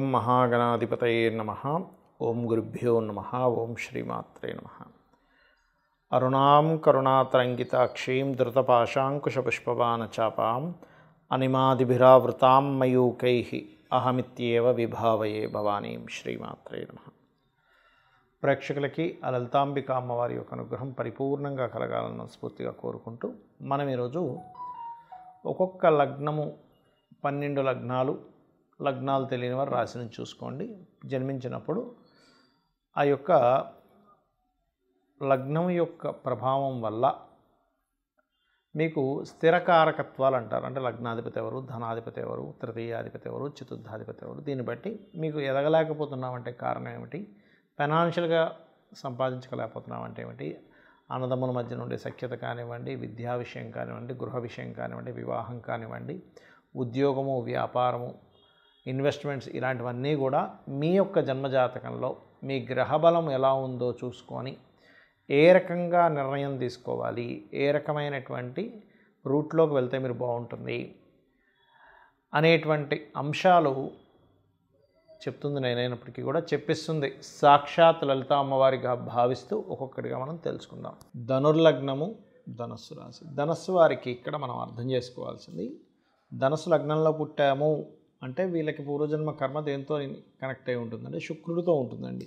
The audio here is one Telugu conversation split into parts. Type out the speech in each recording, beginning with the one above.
ఓం మహాగణాధిపతయే నమః. ఓం గురుభ్యో నమః. ఓం శ్రీమాత్రే నమః. అరుణాం కరుణాతరంగితాక్షీం ధృతపాశాంకుశపుష్పబాణచాపాం అనిమాదిభిరావృతాం మయూకైః అహమిత్యేవ విభావయే భవానీం. శ్రీమాత్రే నమః. ప్రేక్షకులకి ఆ లలితాంబిక అమ్మవారి యొక్క అనుగ్రహం పరిపూర్ణంగా కలగాలని మనస్ఫూర్తిగా కోరుకుంటూ మనం ఈరోజు ఒక్కొక్క లగ్నము 12 లగ్నాలు తెలియని వారు రాశిని చూసుకోండి. జన్మించినప్పుడు ఆ యొక్క లగ్నం యొక్క ప్రభావం వల్ల మీకు స్థిరకారకత్వాలు అంటారు. అంటే లగ్నాధిపతి ఎవరు, ధనాధిపతి ఎవరు, తృతీయాధిపతి ఎవరు, చతుర్థాధిపతి ఎవరు, దీన్ని బట్టి మీకు ఎదగలేకపోతున్నామంటే కారణం ఏమిటి, ఫైనాన్షియల్గా సంపాదించలేకపోతున్నామంటే ఏమిటి, అన్నదమ్ముల మధ్య నుండి సఖ్యత కానివ్వండి, విద్యా విషయం కానివ్వండి, గృహ విషయం కానివ్వండి, వివాహం కానివ్వండి, ఉద్యోగము, వ్యాపారము, ఇన్వెస్ట్మెంట్స్, ఇలాంటివన్నీ కూడా మీ యొక్క జన్మజాతకంలో మీ గ్రహబలం ఎలా ఉందో చూసుకొని ఏ రకంగా నిర్ణయం తీసుకోవాలి, ఏ రకమైనటువంటి రూట్లోకి వెళ్తే మీరు బాగుంటుంది అనేటువంటి అంశాలు చెప్తుంది. నేనైనప్పటికీ కూడా చెప్పిస్తుంది సాక్షాత్ లలిత అమ్మవారిగా భావిస్తూ ఒక్కొక్కటిగా మనం తెలుసుకుందాం. ధనుర్లగ్నము, ధనస్సు రాశి. ధనస్సు వారికి ఇక్కడ మనం అర్థం చేసుకోవాల్సింది, ధనస్సు లగ్నంలో పుట్టాము అంటే వీళ్ళకి పూర్వజన్మ కర్మ దేంతో కనెక్ట్ అయి ఉంటుందంటే శుక్రుడితో ఉంటుందండి.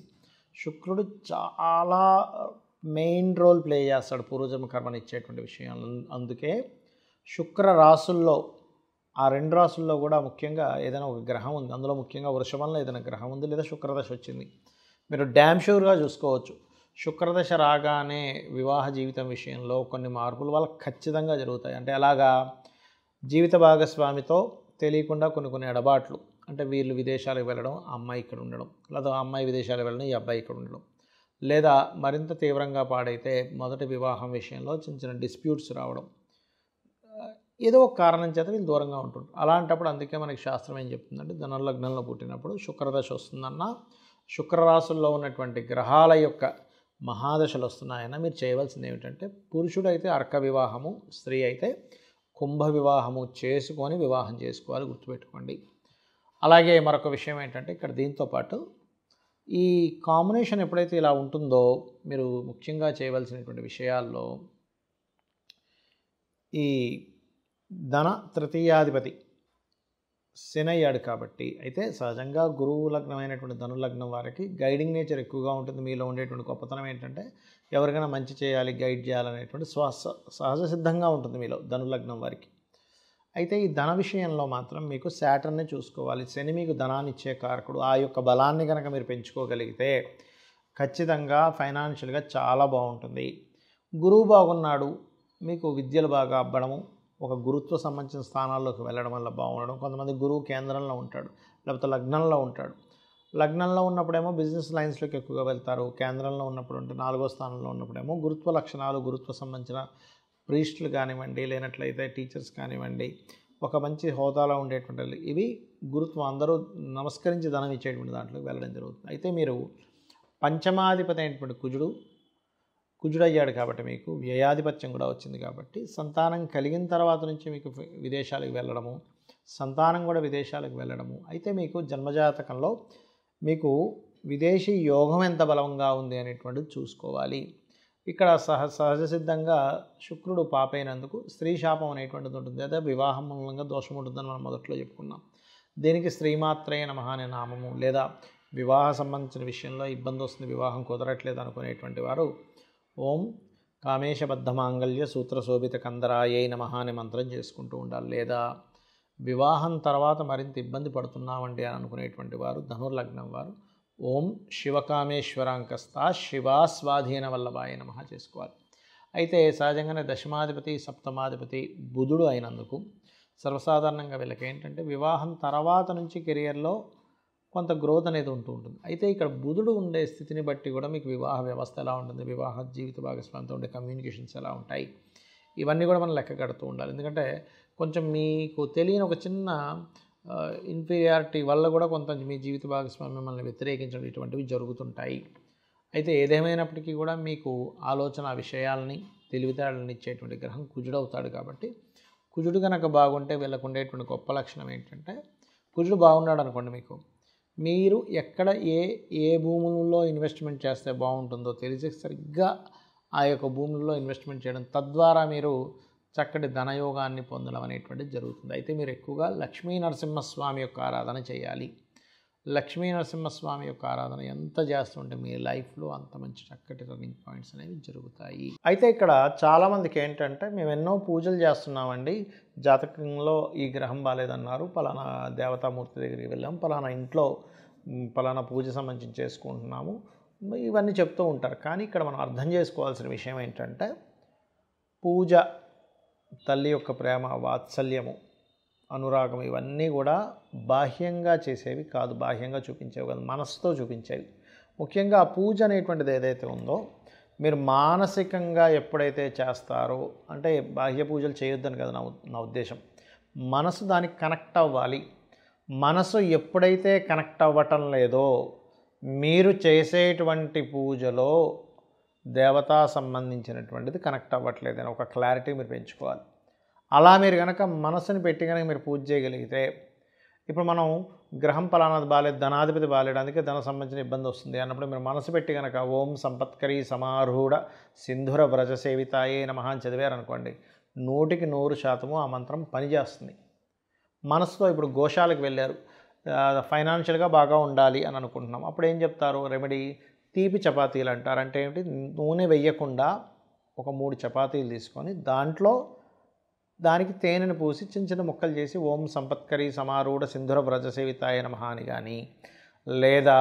శుక్రుడు చాలా మెయిన్ రోల్ ప్లే చేస్తాడు పూర్వజన్మ కర్మని ఇచ్చేటువంటి విషయాలు. అందుకే శుక్ర రాసుల్లో, ఆ 2 రాసుల్లో కూడా ముఖ్యంగా ఏదైనా ఒక గ్రహం ఉంది, అందులో ముఖ్యంగా వృషభంలో ఏదైనా గ్రహం ఉంది లేదా శుక్రదశ వచ్చింది, మీరు డ్యామ్ షూర్గా చూసుకోవచ్చు. శుక్రదశ రాగానే వివాహ జీవితం విషయంలో కొన్ని మార్పులు వాళ్ళకి ఖచ్చితంగా జరుగుతాయి. అంటే అలాగా జీవిత భాగస్వామితో తెలియకుండా కొన్ని ఎడబాట్లు, అంటే వీళ్ళు విదేశాలకు వెళ్ళడం, ఆ అమ్మాయి ఇక్కడ ఉండడం, లేదా ఆ అమ్మాయి విదేశాలకు వెళ్ళడం, ఈ అబ్బాయి ఇక్కడ ఉండడం, లేదా మరింత తీవ్రంగా పాడైతే మొదటి వివాహం విషయంలో చిన్న డిస్ప్యూట్స్ రావడం, ఏదో ఒక కారణం చేత వీళ్ళు దూరంగా ఉంటుంటారు. అలాంటప్పుడు అందుకే మనకి శాస్త్రం ఏం చెప్తుందంటే ధనుర్లగ్నంలో పుట్టినప్పుడు శుక్రదశ వస్తుందన్నా, శుక్రరాశుల్లో ఉన్నటువంటి గ్రహాల యొక్క మహాదశలు వస్తున్నాయన్నా మీరు చేయవలసింది ఏమిటంటే, పురుషుడైతే అర్క వివాహము, స్త్రీ అయితే కుంభ వివాహము చేసుకొని వివాహం చేసుకోవాలి, గుర్తుపెట్టుకోండి. అలాగే మరొక విషయం ఏంటంటే ఇక్కడ దీంతోపాటు ఈ కాంబినేషన్ ఎప్పుడైతే ఇలా ఉంటుందో మీరు ముఖ్యంగా చేయవలసినటువంటి విషయాల్లో ఈ ధన తృతీయాధిపతి శని అయ్యాడు కాబట్టి, అయితే సహజంగా గురువు లగ్నమైనటువంటి ధనుర్లగ్నం వారికి గైడింగ్ నేచర్ ఎక్కువగా ఉంటుంది. మీలో ఉండేటువంటి గొప్పతనం ఏంటంటే ఎవరికైనా మంచి చేయాలి, గైడ్ చేయాలనేటువంటి సహజ సిద్ధంగా ఉంటుంది మీలో ధనుర్లగ్నం వారికి. అయితే ఈ ధన విషయంలో మాత్రం మీకు శాటర్నే చూసుకోవాలి. శని మీకు ధనాన్ని ఇచ్చే కారకుడు. ఆ యొక్క బలాన్ని కనుక మీరు పెంచుకోగలిగితే ఖచ్చితంగా ఫైనాన్షియల్గా చాలా బాగుంటుంది. గురువు బాగున్నాడు, మీకు విద్యలు బాగా అబ్బడము, ఒక గురుత్వ సంబంధించిన స్థానాల్లోకి వెళ్ళడం వల్ల బాగుండడం. కొంతమంది గురువు కేంద్రంలో ఉంటాడు, లేకపోతే లగ్నంలో ఉంటాడు. లగ్నంలో ఉన్నప్పుడేమో బిజినెస్ లైన్స్లోకి ఎక్కువగా వెళ్తారు, కేంద్రంలో ఉన్నప్పుడు అంటే 4వ స్థానంలో ఉన్నప్పుడేమో గురుత్వ లక్షణాలు, గురుత్వ సంబంధించిన ప్రీస్టులు కానివ్వండి, లేనట్లయితే టీచర్స్ కానివ్వండి, ఒక మంచి హోదాలో ఉండేటువంటి ఇవి గురుత్వం అందరూ నమస్కరించి ధనం ఇచ్చేటువంటి దాంట్లోకి వెళ్ళడం జరుగుతుంది. అయితే మీరు పంచమాధిపతి అయినటువంటి కుజుడయ్యాడు కాబట్టి మీకు వ్యయాధిపత్యం కూడా వచ్చింది కాబట్టి సంతానం కలిగిన తర్వాత నుంచి మీకు విదేశాలకు వెళ్ళడము, సంతానం కూడా విదేశాలకు వెళ్ళడము. అయితే మీకు జన్మజాతకంలో మీకు విదేశీ యోగం ఎంత బలంగా ఉంది అనేటువంటిది చూసుకోవాలి. ఇక్కడ సహజ సిద్ధంగా శుక్రుడు పాపైనందుకు స్త్రీ శాపం అనేటువంటిది ఉంటుంది, అదే వివాహం మూలంగా దోషం ఉంటుందని మనం మొదట్లో చెప్పుకున్నాం. దీనికి శ్రీమాత్రే నమః అనే నామము, లేదా వివాహ సంబంధించిన విషయంలో ఇబ్బంది వస్తుంది, వివాహం కుదరట్లేదు అనుకునేటువంటి వారు ఓం కామేశబద్ధ మాంగళ్య సూత్రశోభిత కందరాయై నమః అనే మంత్రం చేసుకుంటూ ఉండాలి. లేదా వివాహం తర్వాత మరింత ఇబ్బంది పడుతున్నామండి అని అనుకునేటువంటి వారు ధనుర్లగ్నం వారు ఓం శివకామేశ్వరాంకస్తా శివాస్వాధీన వల్లభాయ నమః చేసుకోవాలి. అయితే సహజంగానే దశమాధిపతి సప్తమాధిపతి బుధుడు అయినందుకు సర్వసాధారణంగా వీళ్ళకి ఏంటంటే వివాహం తర్వాత నుంచి కెరియర్లో కొంత గ్రోత్ అనేది ఉంటుంది. అయితే ఇక్కడ బుధుడు ఉండే స్థితిని బట్టి కూడా మీకు వివాహ వ్యవస్థ ఎలా ఉంటుంది, వివాహ జీవిత భాగస్వామితో ఉండే కమ్యూనికేషన్స్ ఎలా ఉంటాయి, ఇవన్నీ కూడా మనం లెక్క కడుతూ ఉండాలి. ఎందుకంటే కొంచెం మీకు తెలియని ఒక చిన్న ఇన్ఫీరియారిటీ వల్ల కూడా కొంత మీ జీవిత భాగస్వామి మిమ్మల్ని వ్యతిరేకించడం ఇటువంటివి జరుగుతుంటాయి. అయితే ఏదేమైనప్పటికీ కూడా మీకు ఆలోచన విషయాలని తెలివితేటలను ఇచ్చేటువంటి గ్రహం కుజుడవుతాడు కాబట్టి, కుజుడు కనుక బాగుంటే వీళ్ళకు ఉండేటువంటి గొప్ప లక్షణం ఏంటంటే, కుజుడు బాగున్నాడు అనుకోండి, మీకు మీరు ఎక్కడ ఏ భూములలో ఇన్వెస్ట్మెంట్ చేస్తే బాగుంటుందో తెలిసి సరిగ్గా ఆ యొక్క భూముల్లో ఇన్వెస్ట్మెంట్ చేయడం, తద్వారా మీరు చక్కటి ధనయోగాన్ని పొందడం అనేటువంటిది జరుగుతుంది. అయితే మీరు ఎక్కువగా లక్ష్మీ నరసింహస్వామి యొక్క ఆరాధన చేయాలి. లక్ష్మీ నరసింహస్వామి యొక్క ఆరాధన ఎంత చేస్తుంటే మీ లైఫ్లో అంత మంచి చక్కటి టర్నింగ్ పాయింట్స్ అనేవి జరుగుతాయి. అయితే ఇక్కడ చాలామందికి ఏంటంటే మేము ఎన్నో పూజలు చేస్తున్నామండి, జాతకంలో ఈ గ్రహం బాలేదన్నారు, పలానా దేవతామూర్తి దగ్గరికి వెళ్ళాం, పలానా ఇంట్లో పలానా పూజ సంబంధించి చేసుకుంటున్నాము, ఇవన్నీ చెప్తూ ఉంటారు. కానీ ఇక్కడ మనం అర్థం చేసుకోవాల్సిన విషయం ఏంటంటే పూజ, తల్లి యొక్క ప్రేమ, వాత్సల్యము, అనురాగం ఇవన్నీ కూడా బాహ్యంగా చేసేవి కాదు, బాహ్యంగా చూపించేవి కాదు, మనసుతో చూపించేవి. ముఖ్యంగా ఆ పూజ అనేటువంటిది ఏదైతే ఉందో మీరు మానసికంగా ఎప్పుడైతే చేస్తారో, అంటే బాహ్య పూజలు చేయొద్దని కదా నా ఉద్దేశం, మనసు దానికి కనెక్ట్ అవ్వాలి. మనసు ఎప్పుడైతే కనెక్ట్ అవ్వటం లేదో మీరు చేసేటువంటి పూజలో దేవతా సంబంధించినటువంటిది కనెక్ట్ అవ్వట్లేదని ఒక క్లారిటీ మీరు పెంచుకోవాలి. అలా మీరు కనుక మనసుని పెట్టి కనుక మీరు పూజ చేయగలిగితే, ఇప్పుడు మనం గ్రహం పలానాది బాలేదు, ధనాధిపతి బాలేడానికి ధన సంబంధించిన ఇబ్బంది వస్తుంది అన్నప్పుడు మీరు మనసు పెట్టి కనుక ఓం సంపత్కరీ సమారూఢ సింధుర వ్రజ సేవితాయే నమః అని చదివారనుకోండి, 100% ఆ మంత్రం పనిచేస్తుంది. మనసుతో ఇప్పుడు గోశాలకు వెళ్ళారు, ఫైనాన్షియల్గా బాగా ఉండాలి అని అనుకుంటున్నాం, అప్పుడు ఏం చెప్తారు రెమెడీ? తీపి చపాతీలు అంటారు. అంటే ఏమిటి? నూనె వేయకుండా ఒక 3 చపాతీలు తీసుకొని దానికి తేనెను పూసి చిన్న చిన్న ముక్కలు చేసి ఓం సంపత్కరీ సమారూఢ సింధుర వ్రజసేవితాయ నమః అని కానీ, లేదా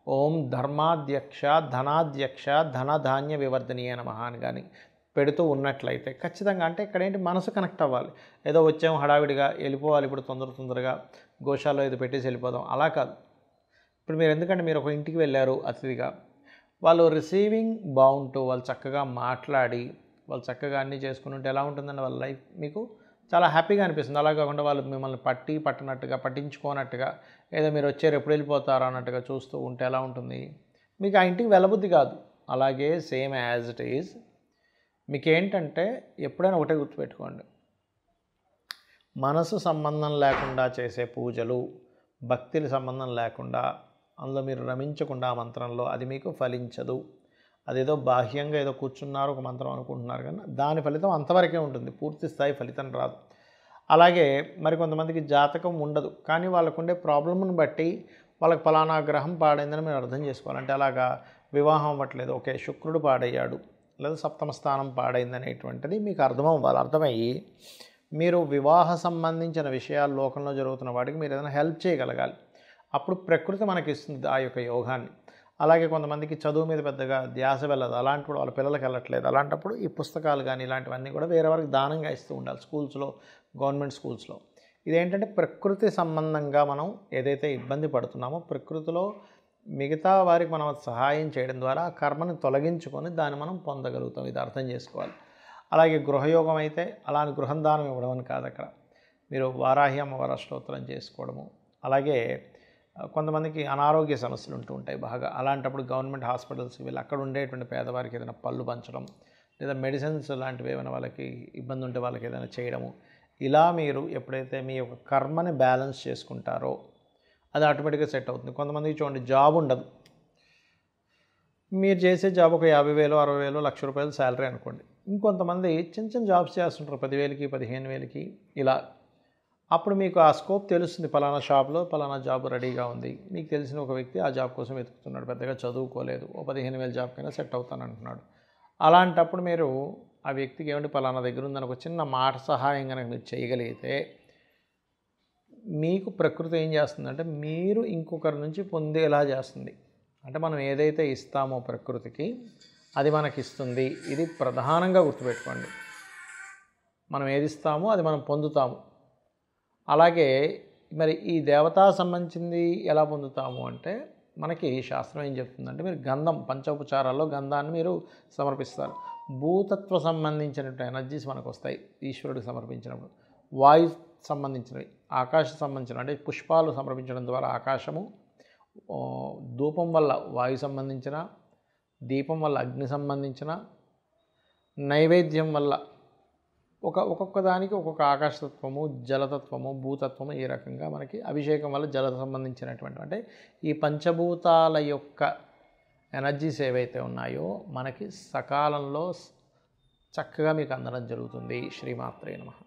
ఓం ధర్మాధ్యక్ష ధనాధ్యక్ష ధనధాన్య వివర్ధనీయ నమః అని కానీ పెడుతూ ఉన్నట్లయితే ఖచ్చితంగా, అంటే ఇక్కడ ఏంటి, మనసు కనెక్ట్ అవ్వాలి. ఏదో వచ్చాము హడావిడిగా వెళ్ళిపోవాలి, ఇప్పుడు తొందరగా గోశాలలో ఇది పెట్టేసి వెళ్ళిపోదాం, అలా కాదు. ఇప్పుడు మీరు ఎందుకంటే మీరు ఒక ఇంటికి వెళ్ళారు అతిథిగా, వాళ్ళు రిసీవింగ్ బాగుంటూ వాళ్ళు చక్కగా మాట్లాడి వాళ్ళు చక్కగా అన్నీ చేసుకుని ఉంటే ఎలా ఉంటుందండి వాళ్ళ లైఫ్, మీకు చాలా హ్యాపీగా అనిపిస్తుంది. అలా కాకుండా వాళ్ళు మిమ్మల్ని పట్టించుకోనట్టుగా ఏదో మీరు వచ్చారు ఎప్పుడు వెళ్ళిపోతారు అన్నట్టుగా చూస్తూ ఉంటే ఎలా ఉంటుంది, మీకు ఆ ఇంటికి వెళ్ళబుద్ధి కాదు. అలాగే సేమ్ యాజ్ ఇట్ ఈజ్ మీకేంటంటే ఎప్పుడైనా ఒకటే గుర్తుపెట్టుకోండి, మనసు సంబంధం లేకుండా చేసే పూజలు, భక్తికి సంబంధం లేకుండా అందులో మీరు రమించకుండా ఆ మంత్రంలో అది మీకు ఫలించదు. అదేదో బాహ్యంగా ఏదో కూర్చున్నారు ఒక మంత్రం అనుకుంటున్నారు, కానీ దాని ఫలితం అంతవరకే ఉంటుంది, పూర్తి స్థాయి ఫలితం రాదు. అలాగే మరి కొంతమందికి జాతకం ఉండదు, కానీ వాళ్ళకుండే ప్రాబ్లమ్ని బట్టి వాళ్ళకి ఫలానా గ్రహం పాడైందని మీరు అర్థం చేసుకోవాలి. అంటే అలాగా వివాహం అవ్వట్లేదు, ఓకే శుక్రుడు పాడయ్యాడు లేదా సప్తమ స్థానం పాడైందనేటువంటిది మీకు అర్థమవ్వాలి. అర్థమయ్యి మీరు వివాహ సంబంధించిన విషయాలు లోకంలో జరుగుతున్న వాటికి మీరు ఏదైనా హెల్ప్ చేయగలగాలి. అప్పుడు ప్రకృతి మనకి ఇస్తుంది ఆ యొక్క యోగాన్ని. అలాగే కొంతమందికి చదువు మీద పెద్దగా ధ్యాస వెళ్ళదు, అలాంటి వాళ్ళ పిల్లలకి వెళ్ళట్లేదు, అలాంటప్పుడు ఈ పుస్తకాలు కానీ ఇలాంటివన్నీ కూడా వేరే వారికి దానంగా ఇస్తూ ఉండాలి స్కూల్స్లో, గవర్నమెంట్ స్కూల్స్లో. ఇదేంటంటే ప్రకృతి సంబంధంగా మనం ఏదైతే ఇబ్బంది పడుతున్నామో ప్రకృతిలో మిగతా వారికి మనం సహాయం చేయడం ద్వారా కర్మని తొలగించుకొని దాన్ని మనం పొందగలుగుతాం. ఇది అర్థం చేసుకోవాలి. అలాగే గృహయోగం అయితే అలాని గృహం దానం ఇవ్వడం అని కాదు, అక్కడ మీరు వారాహి అమ్మవారి అష్టోత్తరం చేసుకోవడము. అలాగే కొంతమందికి అనారోగ్య సమస్యలు ఉంటూ ఉంటాయి బాగా, అలాంటప్పుడు గవర్నమెంట్ హాస్పిటల్స్కి వెళ్ళి అక్కడ ఉండేటువంటి పేదవారికి ఏదైనా పళ్ళు పంచడం, లేదా మెడిసిన్స్ లాంటివి ఏమైనా వాళ్ళకి ఇబ్బంది ఉంటే వాళ్ళకి ఏదైనా చేయడము. ఇలా మీరు ఎప్పుడైతే మీ యొక్క కర్మని బ్యాలెన్స్ చేసుకుంటారో అది ఆటోమేటిక్గా సెట్ అవుతుంది. కొంతమందికి చూడండి జాబ్ ఉండదు, మీరు చేసే జాబ్ ఒక 50,000, 60,000, ₹1,00,000 శాలరీ అనుకోండి. ఇంకొంతమంది చిన్న చిన్న జాబ్స్ చేస్తుంటారు 10,000కి, 15,000కి ఇలా. అప్పుడు మీకు ఆ స్కోప్ తెలుస్తుంది, పలానా షాప్లో పలానా జాబ్ రెడీగా ఉంది, మీకు తెలిసిన ఒక వ్యక్తి ఆ జాబ్ కోసం వెతుకుతున్నాడు, పెద్దగా చదువుకోలేదు, ఓ 15,000 జాబ్కైనా సెట్ అవుతాను అంటున్నాడు. అలాంటప్పుడు మీరు ఆ వ్యక్తికి ఏమంటే పలానా దగ్గర ఉందని ఒక చిన్న మాట సహాయం కనుక మీరు చేయగలిగితే మీకు ప్రకృతి ఏం చేస్తుందంటే మీరు ఇంకొకరి నుంచి పొందేలా చేస్తుంది. అంటే మనం ఏదైతే ఇస్తామో ప్రకృతికి అది మనకిస్తుంది. ఇది ప్రధానంగా గుర్తుపెట్టుకోండి, మనం ఏది ఇస్తామో అది మనం పొందుతాము. అలాగే మరి ఈ దేవతా సంబంధించింది ఎలా పొందుతాము అంటే మనకి శాస్త్రం ఏం చెప్తుందంటే మీరు గంధం, పంచోపచారాల్లో గంధాన్ని మీరు సమర్పిస్తారు. భూతత్వ సంబంధించినటువంటి ఎనర్జీస్ మనకు వస్తాయి ఈశ్వరుడికి సమర్పించినప్పుడు. వాయు సంబంధించినవి, ఆకాశ సంబంధించిన అంటే పుష్పాలు సమర్పించడం ద్వారా ఆకాశము, ధూపం వల్ల వాయు సంబంధించిన, దీపం వల్ల అగ్ని సంబంధించిన, నైవేద్యం వల్ల ఒక్కొక్క దానికి ఒక్కొక్క ఆకాశతత్వము, జలతత్వము, భూతత్వము ఈ రకంగా మనకి అభిషేకం వల్ల జల సంబంధించినటువంటి అంటే ఈ పంచభూతాల యొక్క ఎనర్జీస్ ఏవైతే ఉన్నాయో మనకి సకాలంలో చక్కగా మీకు అందడం జరుగుతుంది. శ్రీమాత్రే నమః.